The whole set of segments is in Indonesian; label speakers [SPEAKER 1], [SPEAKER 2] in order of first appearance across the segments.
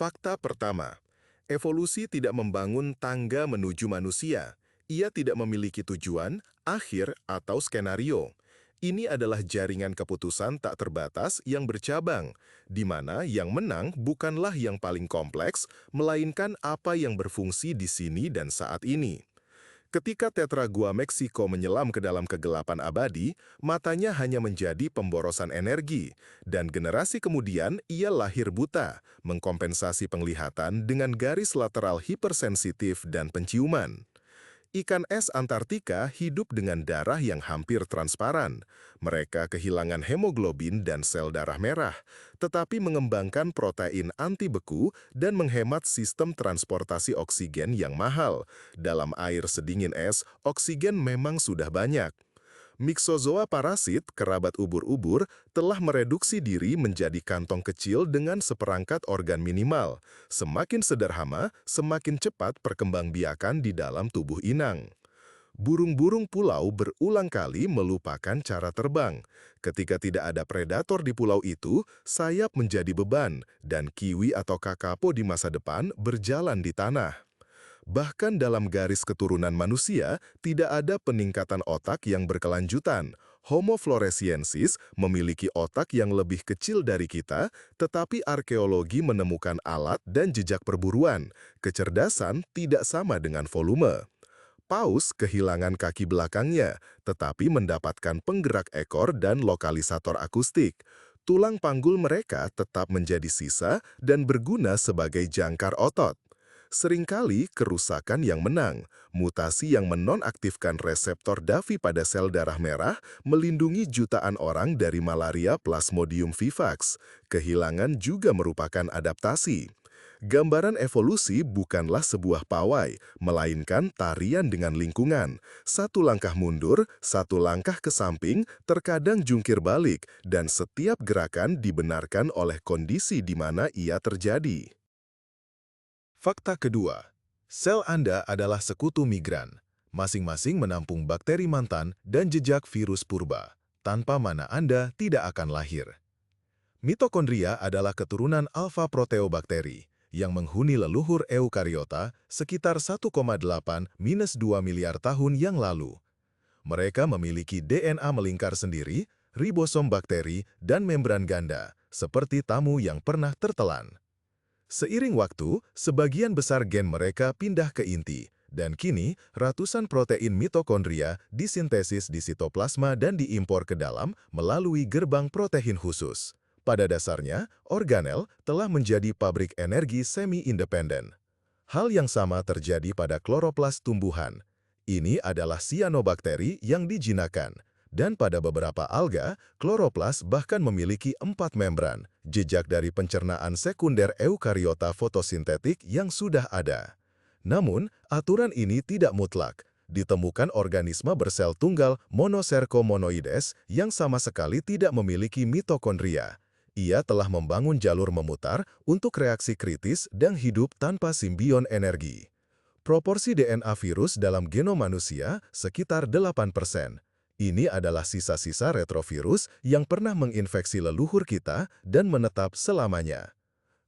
[SPEAKER 1] Fakta pertama, evolusi tidak membangun tangga menuju manusia. Ia tidak memiliki tujuan, akhir, atau skenario. Ini adalah jaringan keputusan tak terbatas yang bercabang, di mana yang menang bukanlah yang paling kompleks, melainkan apa yang berfungsi di sini dan saat ini. Ketika Tetragua Meksiko menyelam ke dalam kegelapan abadi, matanya hanya menjadi pemborosan energi, dan generasi kemudian ia lahir buta, mengkompensasi penglihatan dengan garis lateral hipersensitif dan penciuman. Ikan es Antartika hidup dengan darah yang hampir transparan. Mereka kehilangan hemoglobin dan sel darah merah, tetapi mengembangkan protein anti beku dan menghemat sistem transportasi oksigen yang mahal. Dalam air sedingin es, oksigen memang sudah banyak. Myxozoa parasit, kerabat ubur-ubur, telah mereduksi diri menjadi kantong kecil dengan seperangkat organ minimal. Semakin sederhana, semakin cepat perkembangbiakan di dalam tubuh inang. Burung-burung pulau berulang kali melupakan cara terbang. Ketika tidak ada predator di pulau itu, sayap menjadi beban, dan kiwi atau kakapo di masa depan berjalan di tanah. Bahkan dalam garis keturunan manusia, tidak ada peningkatan otak yang berkelanjutan. Homo floresiensis memiliki otak yang lebih kecil dari kita, tetapi arkeologi menemukan alat dan jejak perburuan. Kecerdasan tidak sama dengan volume. Paus kehilangan kaki belakangnya, tetapi mendapatkan penggerak ekor dan lokalisator akustik. Tulang panggul mereka tetap menjadi sisa dan berguna sebagai jangkar otot. Seringkali kerusakan yang menang, mutasi yang menonaktifkan reseptor DAVI pada sel darah merah melindungi jutaan orang dari malaria Plasmodium vivax. Kehilangan juga merupakan adaptasi. Gambaran evolusi bukanlah sebuah pawai, melainkan tarian dengan lingkungan. Satu langkah mundur, satu langkah ke samping, terkadang jungkir balik, dan setiap gerakan dibenarkan oleh kondisi di mana ia terjadi. Fakta kedua, sel Anda adalah sekutu migran. Masing-masing menampung bakteri mantan dan jejak virus purba. Tanpa mana Anda tidak akan lahir. Mitokondria adalah keturunan alfa proteobakteri yang menghuni leluhur eukariota sekitar 1,8-2 miliar tahun yang lalu. Mereka memiliki DNA melingkar sendiri, ribosom bakteri, dan membran ganda, seperti tamu yang pernah tertelan. Seiring waktu, sebagian besar gen mereka pindah ke inti, dan kini ratusan protein mitokondria disintesis di sitoplasma dan diimpor ke dalam melalui gerbang protein khusus. Pada dasarnya, organel telah menjadi pabrik energi semi-independen. Hal yang sama terjadi pada kloroplas tumbuhan. Ini adalah sianobakteri yang dijinakan. Dan pada beberapa alga, kloroplas bahkan memiliki 4 membran, jejak dari pencernaan sekunder eukariota fotosintetik yang sudah ada. Namun, aturan ini tidak mutlak. Ditemukan organisme bersel tunggal monoserkomonoides yang sama sekali tidak memiliki mitokondria. Ia telah membangun jalur memutar untuk reaksi kritis dan hidup tanpa simbion energi. Proporsi DNA virus dalam genom manusia sekitar 8%. Ini adalah sisa-sisa retrovirus yang pernah menginfeksi leluhur kita dan menetap selamanya.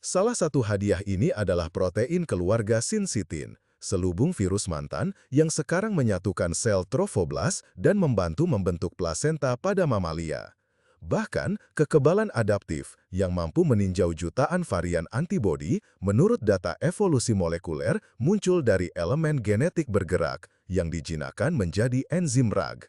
[SPEAKER 1] Salah satu hadiah ini adalah protein keluarga sinsitin, selubung virus mantan yang sekarang menyatukan sel trophoblas dan membantu membentuk plasenta pada mamalia. Bahkan, kekebalan adaptif yang mampu meninjau jutaan varian antibodi menurut data evolusi molekuler muncul dari elemen genetik bergerak yang dijinakan menjadi enzim RAG.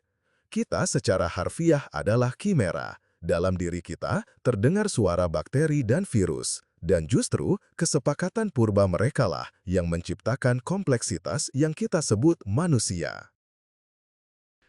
[SPEAKER 1] Kita secara harfiah adalah kimera. Dalam diri kita terdengar suara bakteri dan virus. Dan justru kesepakatan purba merekalah yang menciptakan kompleksitas yang kita sebut manusia.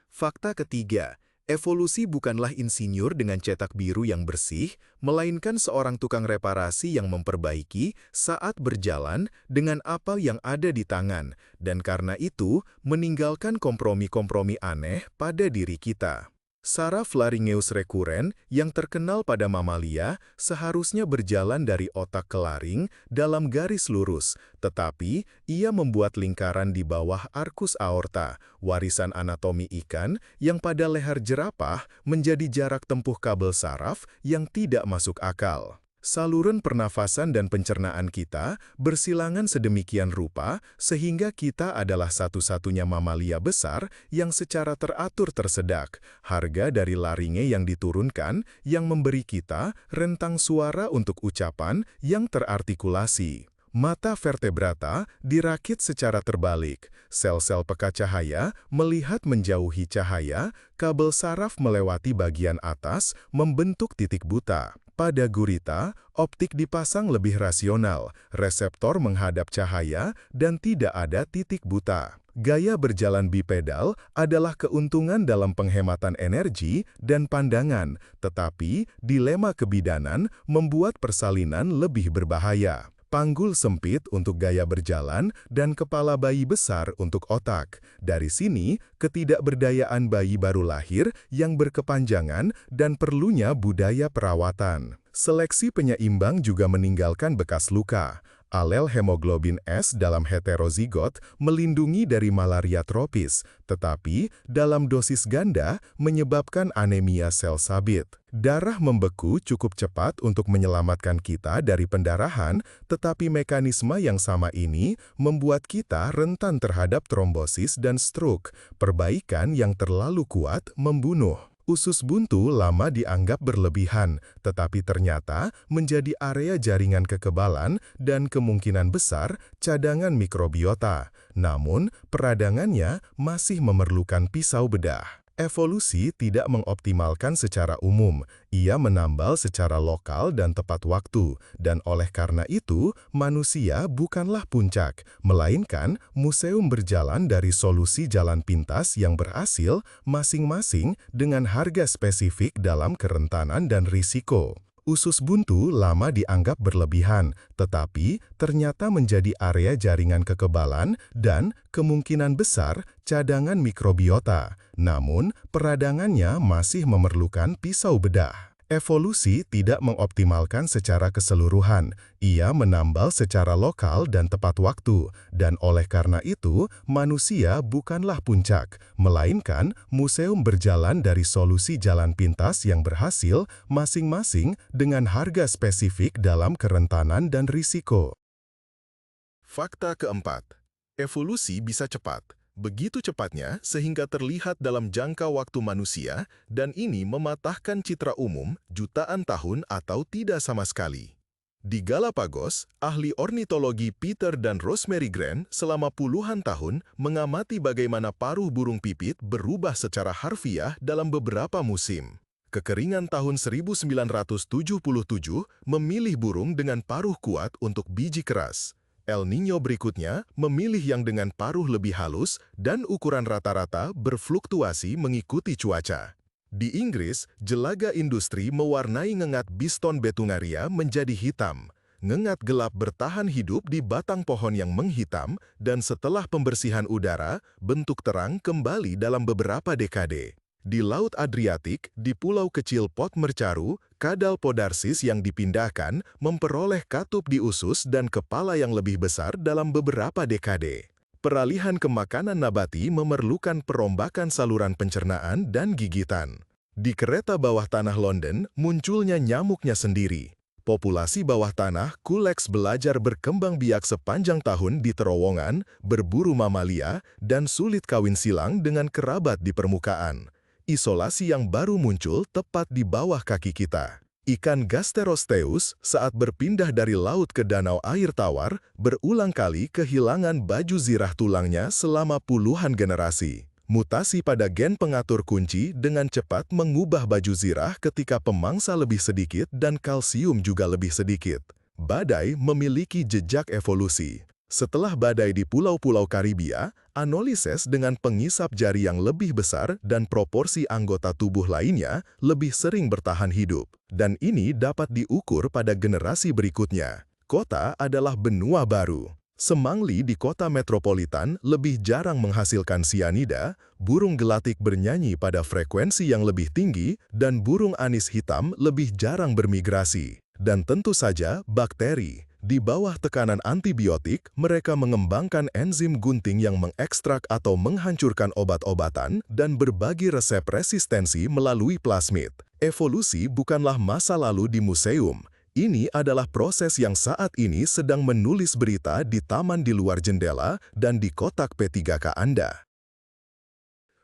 [SPEAKER 1] Fakta ketiga, evolusi bukanlah insinyur dengan cetak biru yang bersih, melainkan seorang tukang reparasi yang memperbaiki saat berjalan dengan apa yang ada di tangan, dan karena itu meninggalkan kompromi-kompromi aneh pada diri kita. Saraf laryngeus rekuren yang terkenal pada mamalia seharusnya berjalan dari otak ke laring dalam garis lurus, tetapi ia membuat lingkaran di bawah arkus aorta, warisan anatomi ikan yang pada leher jerapah menjadi jarak tempuh kabel saraf yang tidak masuk akal. Saluran pernafasan dan pencernaan kita bersilangan sedemikian rupa sehingga kita adalah satu-satunya mamalia besar yang secara teratur tersedak. Harga dari laringe yang diturunkan yang memberi kita rentang suara untuk ucapan yang terartikulasi. Mata vertebrata dirakit secara terbalik. Sel-sel peka cahaya melihat menjauhi cahaya, kabel saraf melewati bagian atas membentuk titik buta. Pada gurita, optik dipasang lebih rasional, reseptor menghadap cahaya, dan tidak ada titik buta. Gaya berjalan bipedal adalah keuntungan dalam penghematan energi dan pandangan, tetapi dilema kebidanan membuat persalinan lebih berbahaya. Panggul sempit untuk gaya berjalan dan kepala bayi besar untuk otak. Dari sini, ketidakberdayaan bayi baru lahir yang berkepanjangan dan perlunya budaya perawatan. Seleksi penyeimbang juga meninggalkan bekas luka. Alel hemoglobin S dalam heterozigot melindungi dari malaria tropis, tetapi dalam dosis ganda menyebabkan anemia sel sabit. Darah membeku cukup cepat untuk menyelamatkan kita dari pendarahan, tetapi mekanisme yang sama ini membuat kita rentan terhadap trombosis dan stroke. Perbaikan yang terlalu kuat membunuh. Usus buntu lama dianggap berlebihan, tetapi ternyata menjadi area jaringan kekebalan dan kemungkinan besar cadangan mikrobiota. Namun, peradangannya masih memerlukan pisau bedah. Evolusi tidak mengoptimalkan secara umum, ia menambal secara lokal dan tepat waktu, dan oleh karena itu, manusia bukanlah puncak, melainkan museum berjalan dari solusi jalan pintas yang berhasil masing-masing dengan harga spesifik dalam kerentanan dan risiko. Usus buntu lama dianggap berlebihan, tetapi ternyata menjadi area jaringan kekebalan dan kemungkinan besar cadangan mikrobiota. Namun, peradangannya masih memerlukan pisau bedah. Evolusi tidak mengoptimalkan secara keseluruhan. Ia menambal secara lokal dan tepat waktu, dan oleh karena itu, manusia bukanlah puncak, melainkan museum berjalan dari solusi jalan pintas yang berhasil masing-masing dengan harga spesifik dalam kerentanan dan risiko. Fakta keempat, evolusi bisa cepat. Begitu cepatnya sehingga terlihat dalam jangka waktu manusia, dan ini mematahkan citra umum jutaan tahun atau tidak sama sekali. Di Galapagos, ahli ornitologi Peter dan Rosemary Grant selama puluhan tahun mengamati bagaimana paruh burung pipit berubah secara harfiah dalam beberapa musim. Kekeringan tahun 1977 memilih burung dengan paruh kuat untuk biji keras. El Niño berikutnya memilih yang dengan paruh lebih halus dan ukuran rata-rata berfluktuasi mengikuti cuaca. Di Inggris, jelaga industri mewarnai ngengat Biston betungaria menjadi hitam. Ngengat gelap bertahan hidup di batang pohon yang menghitam, dan setelah pembersihan udara, bentuk terang kembali dalam beberapa dekade. Di Laut Adriatik, di pulau kecil Pot Mercaru, kadal podarsis yang dipindahkan memperoleh katup di usus dan kepala yang lebih besar dalam beberapa dekade. Peralihan ke makanan nabati memerlukan perombakan saluran pencernaan dan gigitan. Di kereta bawah tanah London, munculnya nyamuknya sendiri. Populasi bawah tanah kuleks belajar berkembang biak sepanjang tahun di terowongan, berburu mamalia, dan sulit kawin silang dengan kerabat di permukaan. Isolasi yang baru muncul tepat di bawah kaki kita. Ikan Gasterosteus saat berpindah dari laut ke danau air tawar berulang kali kehilangan baju zirah tulangnya selama puluhan generasi. Mutasi pada gen pengatur kunci dengan cepat mengubah baju zirah ketika pemangsa lebih sedikit dan kalsium juga lebih sedikit. Badai memiliki jejak evolusi. Setelah badai di pulau-pulau Karibia, Anolises dengan pengisap jari yang lebih besar dan proporsi anggota tubuh lainnya lebih sering bertahan hidup. Dan ini dapat diukur pada generasi berikutnya. Kota adalah benua baru. Semangli di kota metropolitan lebih jarang menghasilkan sianida, burung gelatik bernyanyi pada frekuensi yang lebih tinggi, dan burung anis hitam lebih jarang bermigrasi. Dan tentu saja bakteri. Di bawah tekanan antibiotik, mereka mengembangkan enzim gunting yang mengekstrak atau menghancurkan obat-obatan dan berbagi resep resistensi melalui plasmid. Evolusi bukanlah masa lalu di museum. Ini adalah proses yang saat ini sedang menulis berita di taman di luar jendela dan di kotak P3K Anda.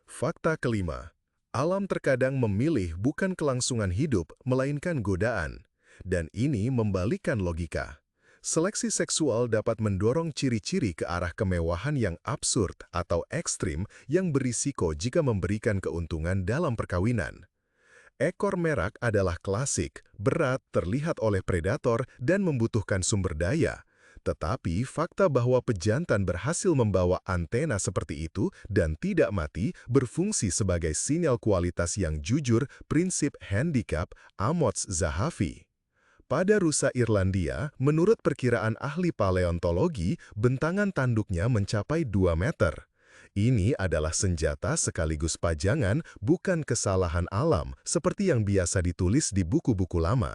[SPEAKER 1] Fakta kelima, alam terkadang memilih bukan kelangsungan hidup, melainkan godaan. Dan ini membalikkan logika. Seleksi seksual dapat mendorong ciri-ciri ke arah kemewahan yang absurd atau ekstrim yang berisiko jika memberikan keuntungan dalam perkawinan. Ekor merak adalah klasik, berat, terlihat oleh predator, dan membutuhkan sumber daya. Tetapi fakta bahwa pejantan berhasil membawa antena seperti itu dan tidak mati berfungsi sebagai sinyal kualitas yang jujur, prinsip handicap Amos Zahavi. Pada rusa Irlandia, menurut perkiraan ahli paleontologi, bentangan tanduknya mencapai 2 meter. Ini adalah senjata sekaligus pajangan, bukan kesalahan alam, seperti yang biasa ditulis di buku-buku lama.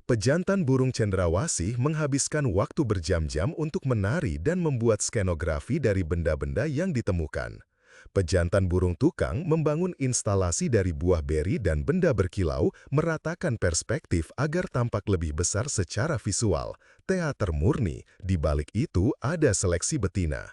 [SPEAKER 1] Pejantan burung cendrawasih menghabiskan waktu berjam-jam untuk menari dan membuat skenografi dari benda-benda yang ditemukan. Pejantan burung tukang membangun instalasi dari buah beri dan benda berkilau, meratakan perspektif agar tampak lebih besar secara visual. Teater murni, di balik itu ada seleksi betina.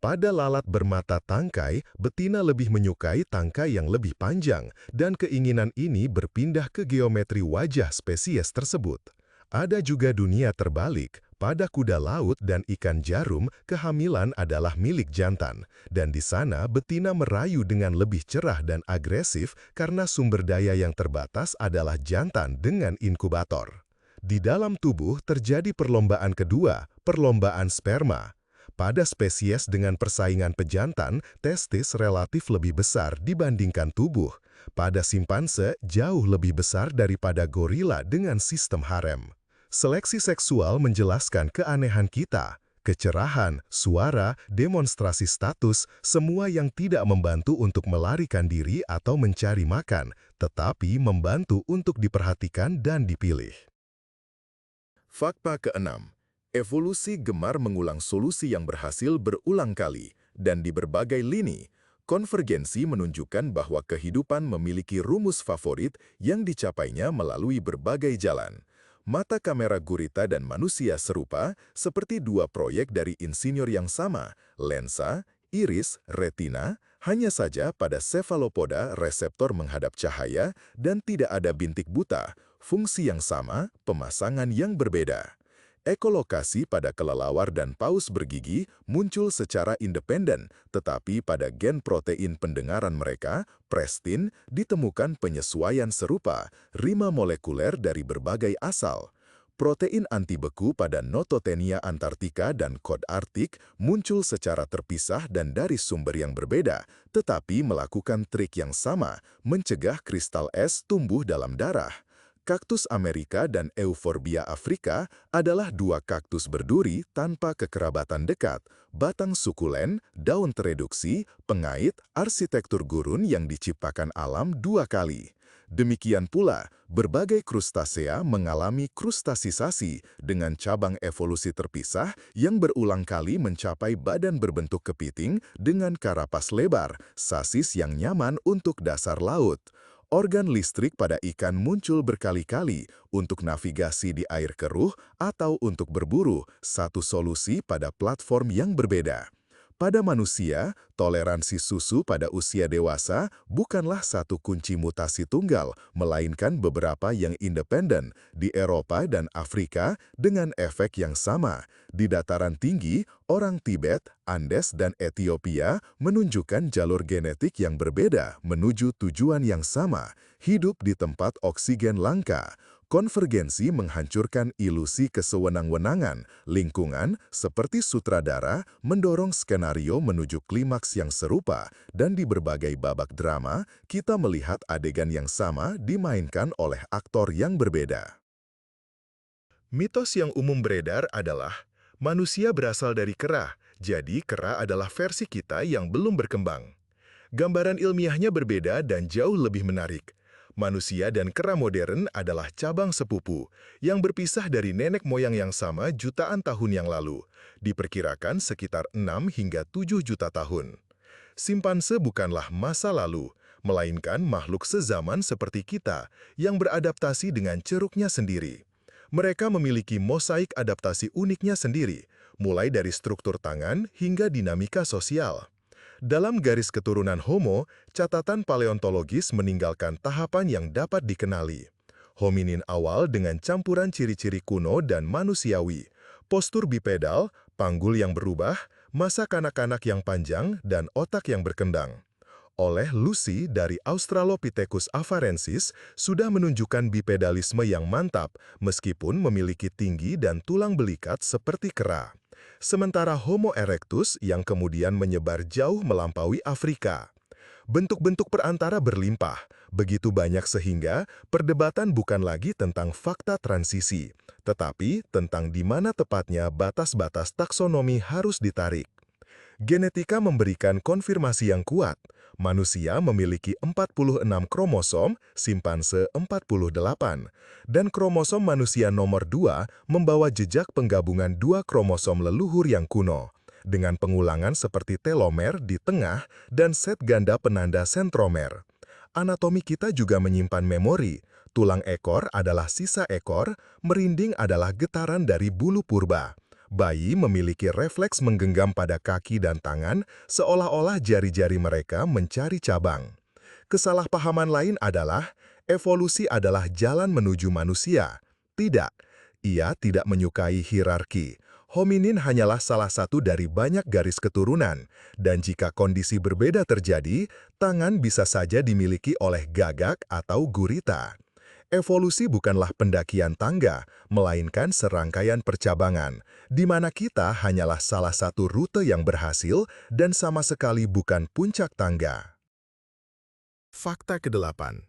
[SPEAKER 1] Pada lalat bermata tangkai, betina lebih menyukai tangkai yang lebih panjang, dan keinginan ini berpindah ke geometri wajah spesies tersebut. Ada juga dunia terbalik. Pada kuda laut dan ikan jarum, kehamilan adalah milik jantan, dan di sana betina merayu dengan lebih cerah dan agresif karena sumber daya yang terbatas adalah jantan dengan inkubator. Di dalam tubuh terjadi perlombaan kedua, perlombaan sperma. Pada spesies dengan persaingan pejantan, testis relatif lebih besar dibandingkan tubuh. Pada simpanse, jauh lebih besar daripada gorila dengan sistem harem. Seleksi seksual menjelaskan keanehan kita, kecerahan, suara, demonstrasi status, semua yang tidak membantu untuk melarikan diri atau mencari makan, tetapi membantu untuk diperhatikan dan dipilih. Fakta keenam, evolusi gemar mengulang solusi yang berhasil berulang kali, dan di berbagai lini, konvergensi menunjukkan bahwa kehidupan memiliki rumus favorit yang dicapainya melalui berbagai jalan. Mata kamera gurita dan manusia serupa seperti dua proyek dari insinyur yang sama, lensa, iris, retina, hanya saja pada cephalopoda reseptor menghadap cahaya dan tidak ada bintik buta, fungsi yang sama, pemasangan yang berbeda. Ekolokasi pada kelelawar dan paus bergigi muncul secara independen, tetapi pada gen protein pendengaran mereka, prestin, ditemukan penyesuaian serupa, rima molekuler dari berbagai asal. Protein anti beku pada Notothenia antarctica dan kod Arktik muncul secara terpisah dan dari sumber yang berbeda, tetapi melakukan trik yang sama, mencegah kristal es tumbuh dalam darah. Kaktus Amerika dan Euphorbia afrika adalah dua kaktus berduri tanpa kekerabatan dekat, batang sukulen, daun tereduksi, pengait, arsitektur gurun yang diciptakan alam dua kali. Demikian pula, berbagai krustasea mengalami krustasisasi dengan cabang evolusi terpisah yang berulang kali mencapai badan berbentuk kepiting dengan karapas lebar, sasis yang nyaman untuk dasar laut. Organ listrik pada ikan muncul berkali-kali untuk navigasi di air keruh atau untuk berburu, satu solusi pada platform yang berbeda. Pada manusia, toleransi susu pada usia dewasa bukanlah satu kunci mutasi tunggal, melainkan beberapa yang independen di Eropa dan Afrika dengan efek yang sama. Di dataran tinggi, orang Tibet, Andes, dan Ethiopia menunjukkan jalur genetik yang berbeda menuju tujuan yang sama, hidup di tempat oksigen langka. Konvergensi menghancurkan ilusi kesewenang-wenangan, lingkungan, seperti sutradara, mendorong skenario menuju klimaks yang serupa, dan di berbagai babak drama, kita melihat adegan yang sama dimainkan oleh aktor yang berbeda. Mitos yang umum beredar adalah, manusia berasal dari kera, jadi kera adalah versi kita yang belum berkembang. Gambaran ilmiahnya berbeda dan jauh lebih menarik. Manusia dan kera modern adalah cabang sepupu yang berpisah dari nenek moyang yang sama jutaan tahun yang lalu, diperkirakan sekitar 6 hingga 7 juta tahun. Simpanse bukanlah masa lalu, melainkan makhluk sezaman seperti kita yang beradaptasi dengan ceruknya sendiri. Mereka memiliki mosaik adaptasi uniknya sendiri, mulai dari struktur tangan hingga dinamika sosial. Dalam garis keturunan Homo, catatan paleontologis meninggalkan tahapan yang dapat dikenali. Hominin awal dengan campuran ciri-ciri kuno dan manusiawi, postur bipedal, panggul yang berubah, masa kanak-kanak yang panjang, dan otak yang berkembang. Oleh Lucy dari Australopithecus afarensis sudah menunjukkan bipedalisme yang mantap meskipun memiliki tinggi dan tulang belikat seperti kera. Sementara Homo erectus yang kemudian menyebar jauh melampaui Afrika. Bentuk-bentuk perantara berlimpah, begitu banyak sehingga perdebatan bukan lagi tentang fakta transisi, tetapi tentang di mana tepatnya batas-batas taksonomi harus ditarik. Genetika memberikan konfirmasi yang kuat. Manusia memiliki 46 kromosom, simpanse 48, dan kromosom manusia nomor 2 membawa jejak penggabungan dua kromosom leluhur yang kuno, dengan pengulangan seperti telomer di tengah dan set ganda penanda sentromer. Anatomi kita juga menyimpan memori. Tulang ekor adalah sisa ekor, merinding adalah getaran dari bulu purba. Bayi memiliki refleks menggenggam pada kaki dan tangan, seolah-olah jari-jari mereka mencari cabang. Kesalahpahaman lain adalah, evolusi adalah jalan menuju manusia. Tidak, ia tidak menyukai hierarki. Hominin hanyalah salah satu dari banyak garis keturunan, dan jika kondisi berbeda terjadi, tangan bisa saja dimiliki oleh gagak atau gurita. Evolusi bukanlah pendakian tangga, melainkan serangkaian percabangan, di mana kita hanyalah salah satu rute yang berhasil dan sama sekali bukan puncak tangga. Fakta ke-8.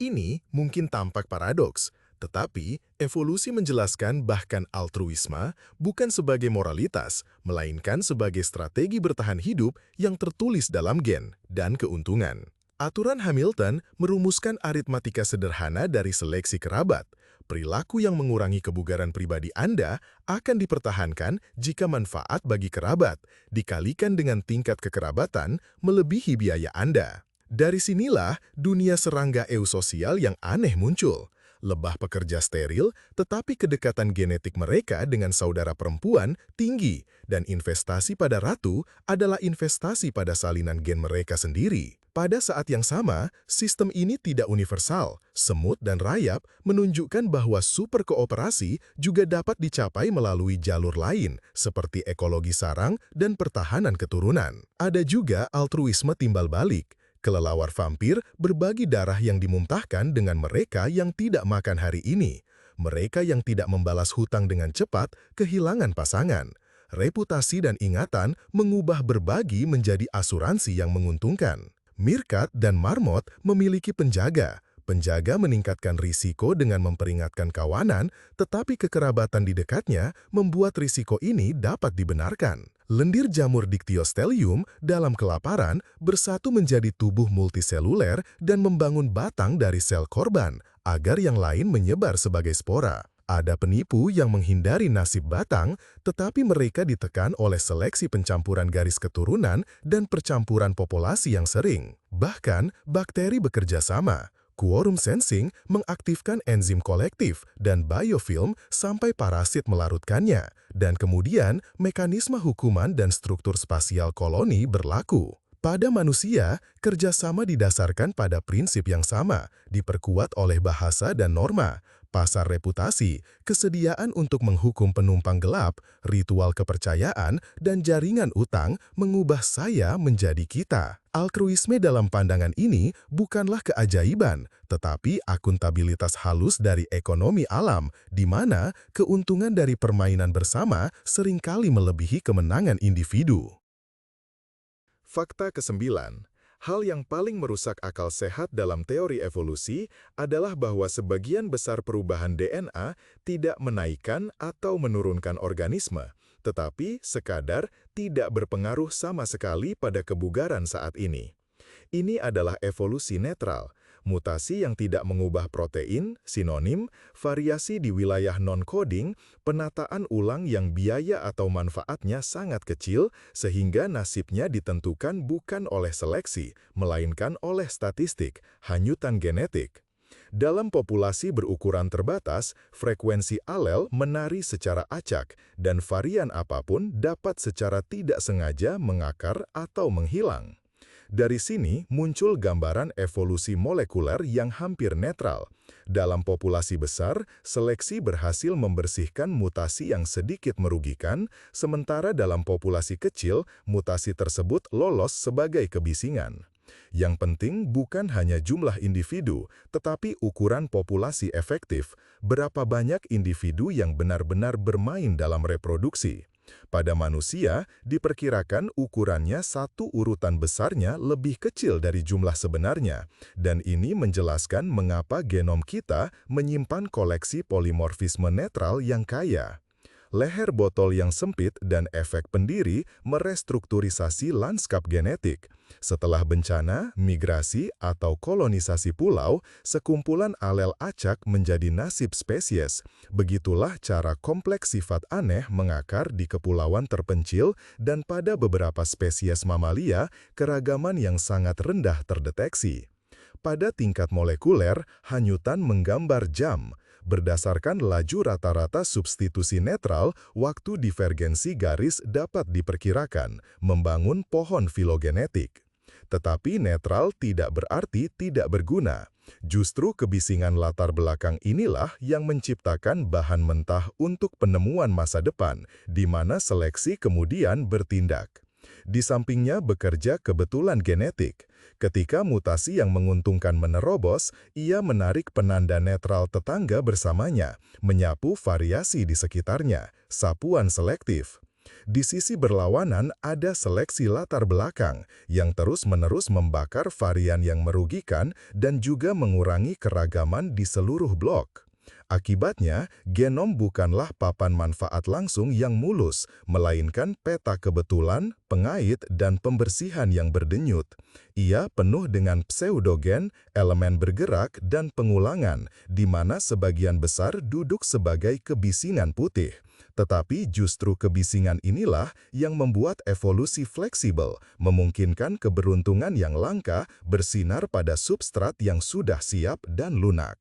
[SPEAKER 1] Ini mungkin tampak paradoks, tetapi evolusi menjelaskan bahkan altruisme bukan sebagai moralitas, melainkan sebagai strategi bertahan hidup yang tertulis dalam gen dan keuntungan. Aturan Hamilton merumuskan aritmatika sederhana dari seleksi kerabat. Perilaku yang mengurangi kebugaran pribadi Anda akan dipertahankan jika manfaat bagi kerabat dikalikan dengan tingkat kekerabatan melebihi biaya Anda. Dari sinilah dunia serangga eusosial yang aneh muncul. Lebah pekerja steril, tetapi kedekatan genetik mereka dengan saudara perempuan tinggi, dan investasi pada ratu adalah investasi pada salinan gen mereka sendiri. Pada saat yang sama, sistem ini tidak universal. Semut dan rayap menunjukkan bahwa superkooperasi juga dapat dicapai melalui jalur lain, seperti ekologi sarang dan pertahanan keturunan. Ada juga altruisme timbal balik. Kelelawar vampir berbagi darah yang dimuntahkan dengan mereka yang tidak makan hari ini. Mereka yang tidak membalas hutang dengan cepat kehilangan pasangan. Reputasi dan ingatan mengubah berbagi menjadi asuransi yang menguntungkan. Meerkat dan marmot memiliki penjaga. Penjaga meningkatkan risiko dengan memperingatkan kawanan, tetapi kekerabatan di dekatnya membuat risiko ini dapat dibenarkan. Lendir jamur Dictyostelium dalam kelaparan bersatu menjadi tubuh multiseluler dan membangun batang dari sel korban, agar yang lain menyebar sebagai spora. Ada penipu yang menghindari nasib batang, tetapi mereka ditekan oleh seleksi pencampuran garis keturunan dan percampuran populasi yang sering. Bahkan, bakteri bekerja sama. Quorum sensing mengaktifkan enzim kolektif dan biofilm sampai parasit melarutkannya, dan kemudian mekanisme hukuman dan struktur spasial koloni berlaku. Pada manusia, kerjasama didasarkan pada prinsip yang sama, diperkuat oleh bahasa dan norma, pasar reputasi, kesediaan untuk menghukum penumpang gelap, ritual kepercayaan, dan jaringan utang mengubah saya menjadi kita. Altruisme dalam pandangan ini bukanlah keajaiban, tetapi akuntabilitas halus dari ekonomi alam, di mana keuntungan dari permainan bersama seringkali melebihi kemenangan individu. Fakta ke-9. Hal yang paling merusak akal sehat dalam teori evolusi adalah bahwa sebagian besar perubahan DNA tidak menaikkan atau menurunkan organisme, tetapi sekadar tidak berpengaruh sama sekali pada kebugaran saat ini. Ini adalah evolusi netral. Mutasi yang tidak mengubah protein, sinonim, variasi di wilayah non-coding, penataan ulang yang biaya atau manfaatnya sangat kecil, sehingga nasibnya ditentukan bukan oleh seleksi, melainkan oleh statistik, hanyutan genetik. Dalam populasi berukuran terbatas, frekuensi alel menari secara acak, dan varian apapun dapat secara tidak sengaja mengakar atau menghilang. Dari sini muncul gambaran evolusi molekuler yang hampir netral. Dalam populasi besar, seleksi berhasil membersihkan mutasi yang sedikit merugikan, sementara dalam populasi kecil, mutasi tersebut lolos sebagai kebisingan. Yang penting bukan hanya jumlah individu, tetapi ukuran populasi efektif, berapa banyak individu yang benar-benar bermain dalam reproduksi. Pada manusia, diperkirakan ukurannya satu urutan besarnya lebih kecil dari jumlah sebenarnya, dan ini menjelaskan mengapa genom kita menyimpan koleksi polimorfisme netral yang kaya. Leher botol yang sempit dan efek pendiri merestrukturisasi lanskap genetik. Setelah bencana, migrasi, atau kolonisasi pulau, sekumpulan alel acak menjadi nasib spesies. Begitulah cara kompleks sifat aneh mengakar di kepulauan terpencil dan pada beberapa spesies mamalia, keragaman yang sangat rendah terdeteksi. Pada tingkat molekuler, hanyutan menggambar jam. Berdasarkan laju rata-rata substitusi netral, waktu divergensi garis dapat diperkirakan, membangun pohon filogenetik. Tetapi netral tidak berarti tidak berguna. Justru kebisingan latar belakang inilah yang menciptakan bahan mentah untuk penemuan masa depan, di mana seleksi kemudian bertindak. Di sampingnya bekerja kebetulan genetik. Ketika mutasi yang menguntungkan menerobos, ia menarik penanda netral tetangga bersamanya, menyapu variasi di sekitarnya, sapuan selektif. Di sisi berlawanan ada seleksi latar belakang yang terus-menerus membakar varian yang merugikan dan juga mengurangi keragaman di seluruh blok. Akibatnya, genom bukanlah papan manfaat langsung yang mulus, melainkan peta kebetulan, pengait, dan pembersihan yang berdenyut. Ia penuh dengan pseudogen, elemen bergerak, dan pengulangan, di mana sebagian besar duduk sebagai kebisingan putih. Tetapi justru kebisingan inilah yang membuat evolusi fleksibel, memungkinkan keberuntungan yang langka bersinar pada substrat yang sudah siap dan lunak.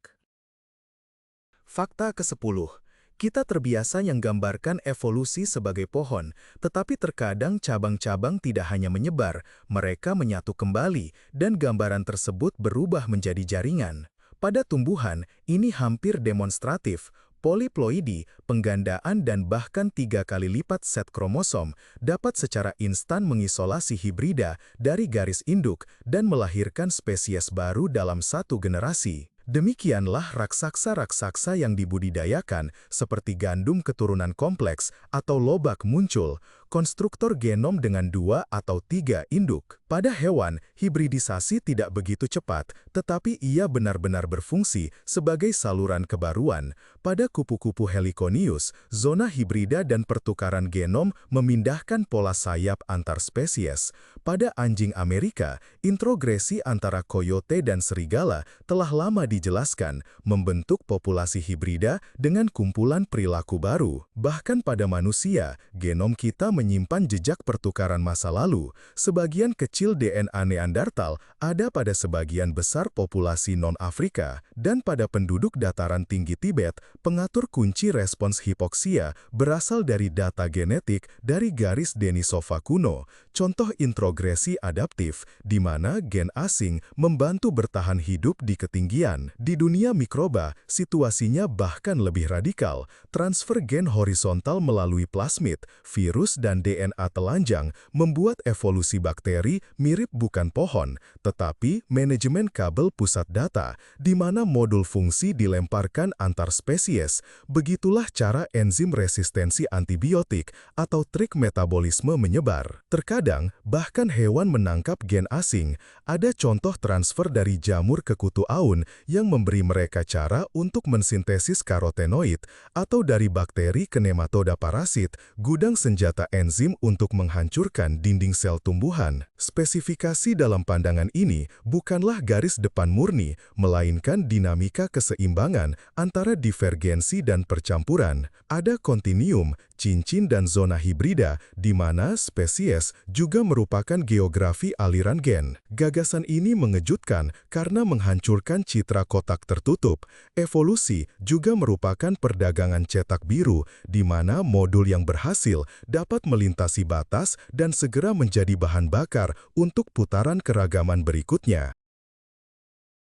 [SPEAKER 2] Fakta ke-10. Kita terbiasa yang gambarkan evolusi sebagai pohon, tetapi terkadang cabang-cabang tidak hanya menyebar, mereka menyatu kembali, dan gambaran tersebut berubah menjadi jaringan. Pada tumbuhan, ini hampir demonstratif. Poliploidi, penggandaan dan bahkan 3 kali lipat set kromosom, dapat secara instan mengisolasi hibrida dari garis induk dan melahirkan spesies baru dalam satu generasi. Demikianlah raksasa-raksasa yang dibudidayakan seperti gandum keturunan kompleks atau lobak muncul, konstruktor genom dengan 2 atau 3 induk. Pada hewan, hibridisasi tidak begitu cepat, tetapi ia benar-benar berfungsi sebagai saluran kebaruan. Pada kupu-kupu Heliconius, zona hibrida dan pertukaran genom memindahkan pola sayap antar spesies. Pada anjing Amerika, introgresi antara koyote dan serigala telah lama dijelaskan, membentuk populasi hibrida dengan kumpulan perilaku baru. Bahkan pada manusia, genom kita menyimpan jejak pertukaran masa lalu. Sebagian kecil DNA Neandertal ada pada sebagian besar populasi non-Afrika, dan pada penduduk dataran tinggi Tibet, pengatur kunci respons hipoksia berasal dari data genetik dari garis Denisova kuno, contoh introgresi adaptif, di mana gen asing membantu bertahan hidup di ketinggian. Di dunia mikroba, situasinya bahkan lebih radikal. Transfer gen horizontal melalui plasmid, virus, dan DNA telanjang membuat evolusi bakteri mirip bukan pohon, tetapi manajemen kabel pusat data, di mana modul fungsi dilemparkan antar spesies. Begitulah cara enzim resistensi antibiotik atau trik metabolisme menyebar. Terkadang, bahkan hewan menangkap gen asing. Ada contoh transfer dari jamur ke kutu aun yang memberi mereka cara untuk mensintesis karotenoid, atau dari bakteri ke nematoda parasit, gudang senjata enzim untuk menghancurkan dinding sel tumbuhan. Spesifikasi dalam pandangan ini bukanlah garis depan murni, melainkan dinamika keseimbangan antara divergensi dan percampuran. Ada kontinuum, cincin dan zona hibrida, di mana spesies juga merupakan geografi aliran gen. Gagasan ini mengejutkan karena menghancurkan citra kotak tertutup. Evolusi juga merupakan perdagangan cetak biru, di mana modul yang berhasil dapat melintasi batas dan segera menjadi bahan bakar untuk putaran keragaman berikutnya.